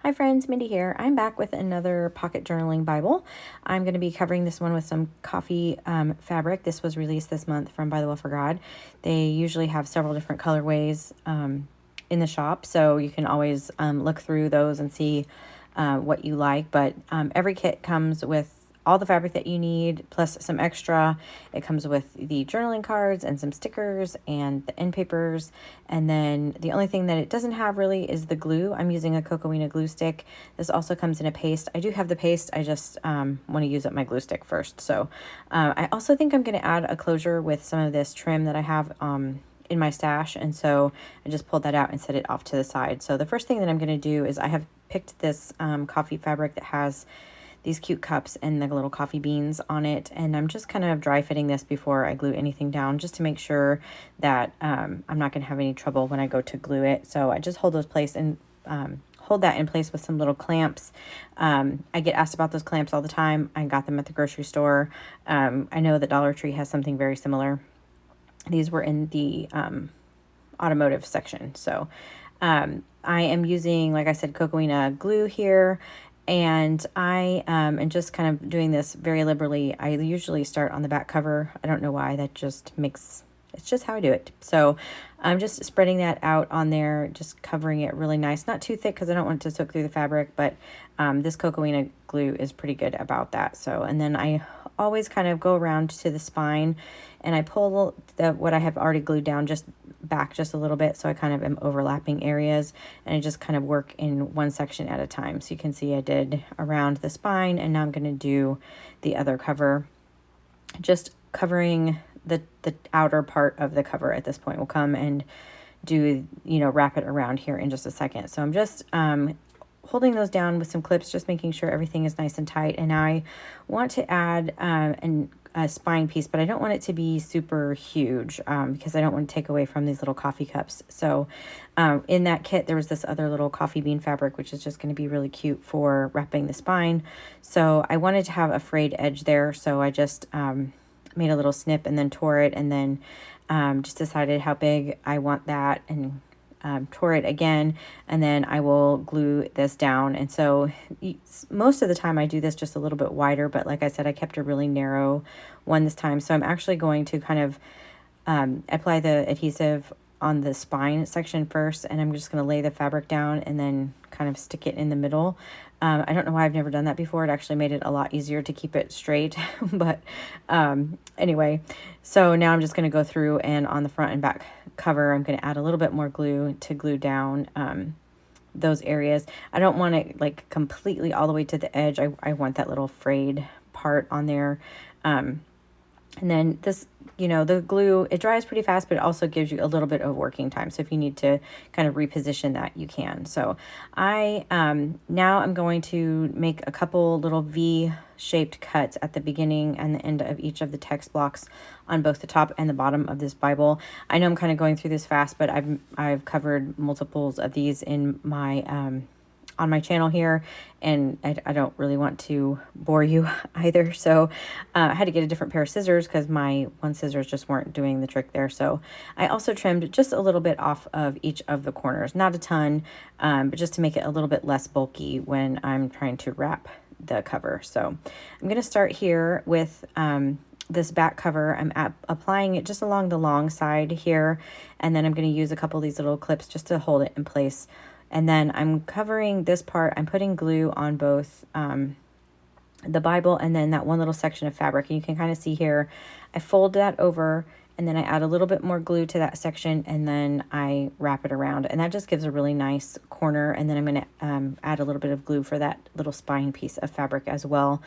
Hi friends, Mindy here. I'm back with another pocket journaling Bible. I'm going to be covering this one with some coffee fabric. This was released this month from Bythewell4God. They usually have several different colorways in the shop, so you can always look through those and see what you like. But every kit comes with all the fabric that you need, plus some extra. It comes with the journaling cards and some stickers and the end papers. And then the only thing that it doesn't have really is the glue. I'm using a Cocoina glue stick. This also comes in a paste. I do have the paste. I just want to use up my glue stick first. So I also think I'm going to add a closure with some of this trim that I have in my stash. And so I just pulled that out and set it off to the side. So the first thing that I'm going to do is I have picked this coffee fabric that has these cute cups and the little coffee beans on it, and I'm just kind of dry fitting this before I glue anything down, just to make sure that I'm not going to have any trouble when I go to glue it. So I just hold those place and hold that in place with some little clamps. I get asked about those clamps all the time. I got them at the grocery store. I know that Dollar Tree has something very similar. These were in the automotive section. So I am using, like I said, Cocoina glue here. And I am just kind of doing this very liberally. I usually start on the back cover. I don't know why, that just makes, it's just how I do it. So I'm just spreading that out on there, just covering it really nice. Not too thick because I don't want it to soak through the fabric, but this Cocoina glue is pretty good about that. So, and then I always kind of go around to the spine and I pull what I have already glued down just back just a little bit, so I kind of am overlapping areas, and I just kind of work in one section at a time. So you can see I did around the spine, and now I'm going to do the other cover, just covering the outer part of the cover at this point. We'll come and do, wrap it around here in just a second. So I'm just holding those down with some clips, just making sure everything is nice and tight. And now I want to add a spine piece, but I don't want it to be super huge because I don't want to take away from these little coffee cups. So in that kit, there was this other little coffee bean fabric, which is just going to be really cute for wrapping the spine. So I wanted to have a frayed edge there. So I just made a little snip and then tore it, and then just decided how big I want that, and tore it again, and then I will glue this down. And so most of the time I do this just a little bit wider, but like I said, I kept a really narrow one this time. So I'm actually going to kind of apply the adhesive on the spine section first, and I'm just going to lay the fabric down and then kind of stick it in the middle. I don't know why I've never done that before. It actually made it a lot easier to keep it straight. But anyway, so now I'm just going to go through, and on the front and back cover, I'm going to add a little bit more glue to glue down those areas. I don't want it like completely all the way to the edge. I want that little frayed part on there. And then this, the glue, it dries pretty fast, but it also gives you a little bit of working time. So if you need to kind of reposition that, you can. So I now I'm going to make a couple little V-shaped cuts at the beginning and the end of each of the text blocks on both the top and the bottom of this Bible. I know I'm kind of going through this fast, but I've covered multiples of these in my on my channel here, and I don't really want to bore you either. So I had to get a different pair of scissors because my one scissors just weren't doing the trick there. So I also trimmed just a little bit off of each of the corners, not a ton, but just to make it a little bit less bulky when I'm trying to wrap the cover. So I'm going to start here with this back cover. I'm applying it just along the long side here, and then I'm going to use a couple of these little clips just to hold it in place. And then I'm covering this part. I'm putting glue on both the Bible and then that one little section of fabric. And you can kind of see here, I fold that over, and then I add a little bit more glue to that section, and then I wrap it around. And that just gives a really nice corner. And then I'm going to add a little bit of glue for that little spine piece of fabric as well,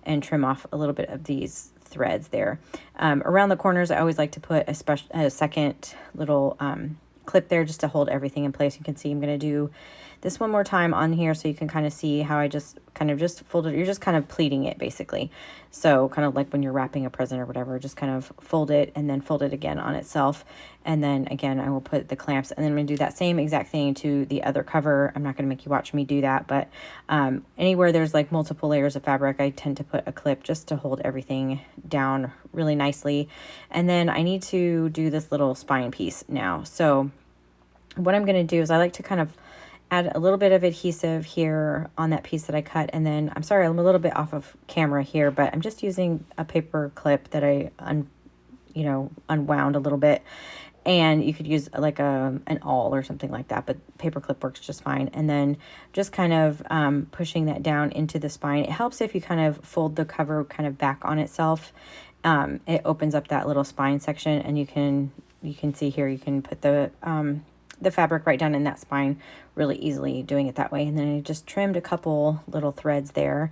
and trim off a little bit of these threads there. Around the corners, I always like to put a second little clip there just to hold everything in place. You can see I'm going to do this one more time on here so you can kind of see how I just kind of just folded. You're just kind of pleating it basically. So kind of like when you're wrapping a present or whatever, just kind of fold it and then fold it again on itself. And then again, I will put the clamps, and then I'm going to do that same exact thing to the other cover. I'm not going to make you watch me do that, but anywhere there's like multiple layers of fabric, I tend to put a clip just to hold everything down really nicely. And then I need to do this little spine piece now. So what I'm going to do is I like to kind of add a little bit of adhesive here on that piece that I cut. And then, I'm sorry, I'm a little bit off of camera here, but I'm just using a paper clip that I unwound a little bit. And you could use like an awl or something like that, but paper clip works just fine. And then just kind of pushing that down into the spine. It helps if you kind of fold the cover kind of back on itself. It opens up that little spine section, and you can see here, you can put the fabric right down in that spine really easily doing it that way. And then I just trimmed a couple little threads there.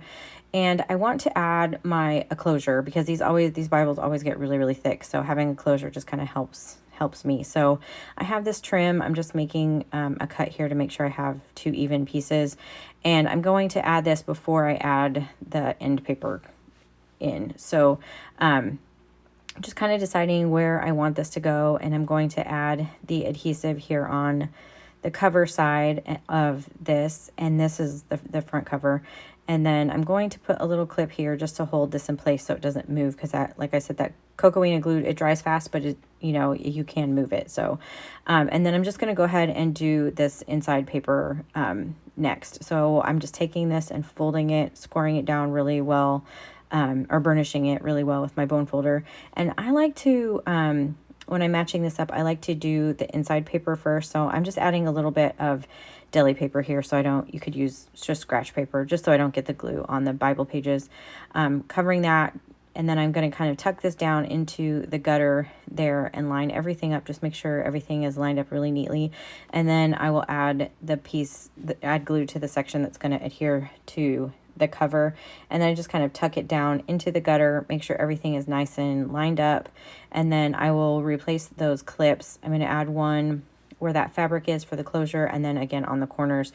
And I want to add a closure, because these Bibles always get really, really thick. So having a closure just kind of helps me. So I have this trim. I'm just making a cut here to make sure I have 2 even pieces. And I'm going to add this before I add the end paper in. So just kind of deciding where I want this to go. And I'm going to add the adhesive here on the cover side of this. And this is the front cover. And then I'm going to put a little clip here just to hold this in place so it doesn't move, because that, like I said, that cocoina glue, it dries fast, but you can move it. So, and then I'm just going to go ahead and do this inside paper next. So I'm just taking this and folding it, scoring it down really well, or burnishing it really well with my bone folder. And I like to, when I'm matching this up, I like to do the inside paper first. So I'm just adding a little bit of deli paper here, so you could use just scratch paper, just so I don't get the glue on the Bible pages. Covering that, and then I'm going to kind of tuck this down into the gutter there and line everything up. Just make sure everything is lined up really neatly. And then I will add add glue to the section that's going to adhere to the cover. And then I just kind of tuck it down into the gutter, make sure everything is nice and lined up. And then I will replace those clips. I'm going to add one where that fabric is for the closure, and then again on the corners,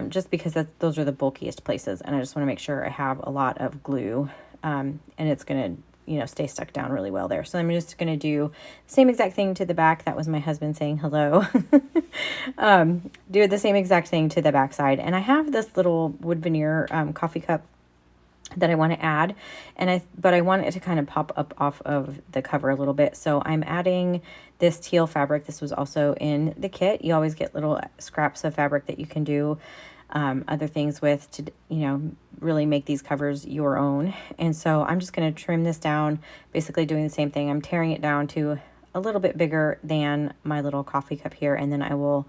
just because those are the bulkiest places, and I just want to make sure I have a lot of glue, and it's going to stay stuck down really well there. So I'm just going to do the same exact thing to the back. That was my husband saying hello. Do the same exact thing to the back side. And I have this little wood veneer coffee cup that I want to add, but I want it to kind of pop up off of the cover a little bit. So I'm adding this teal fabric. This was also in the kit. You always get little scraps of fabric that you can do other things with to, really make these covers your own. And so I'm just going to trim this down, basically doing the same thing. I'm tearing it down to a little bit bigger than my little coffee cup here, and then I will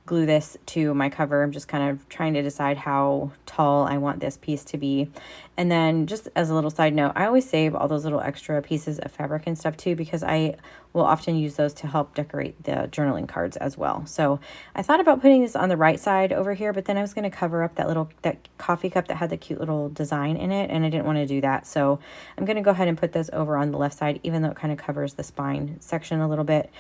glue this to my cover. I'm just kind of trying to decide how tall I want this piece to be. And then just as a little side note, I always save all those little extra pieces of fabric and stuff too, because I will often use those to help decorate the journaling cards as well. So I thought about putting this on the right side over here, but then I was going to cover up that coffee cup that had the cute little design in it, and I didn't want to do that. So I'm going to go ahead and put this over on the left side, even though it kind of covers the spine section a little bit.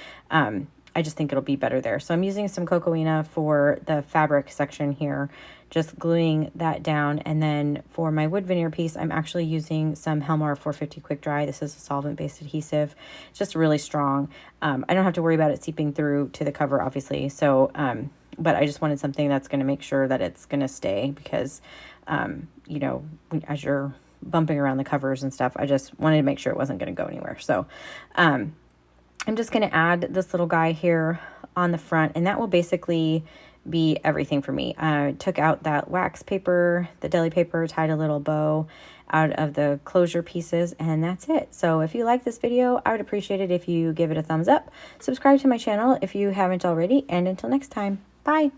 I just think it'll be better there. So I'm using some cocoina for the fabric section here, just gluing that down. And then for my wood veneer piece, I'm actually using some Helmar 450 Quick Dry. This is a solvent-based adhesive. It's just really strong. I don't have to worry about it seeping through to the cover, obviously. So, but I just wanted something that's going to make sure that it's going to stay, because, as you're bumping around the covers and stuff, I just wanted to make sure it wasn't going to go anywhere. So, I'm just going to add this little guy here on the front, and that will basically be everything for me. I took out that wax paper, the deli paper, tied a little bow out of the closure pieces, and that's it. So if you like this video, I would appreciate it if you give it a thumbs up. Subscribe to my channel if you haven't already, and until next time, bye.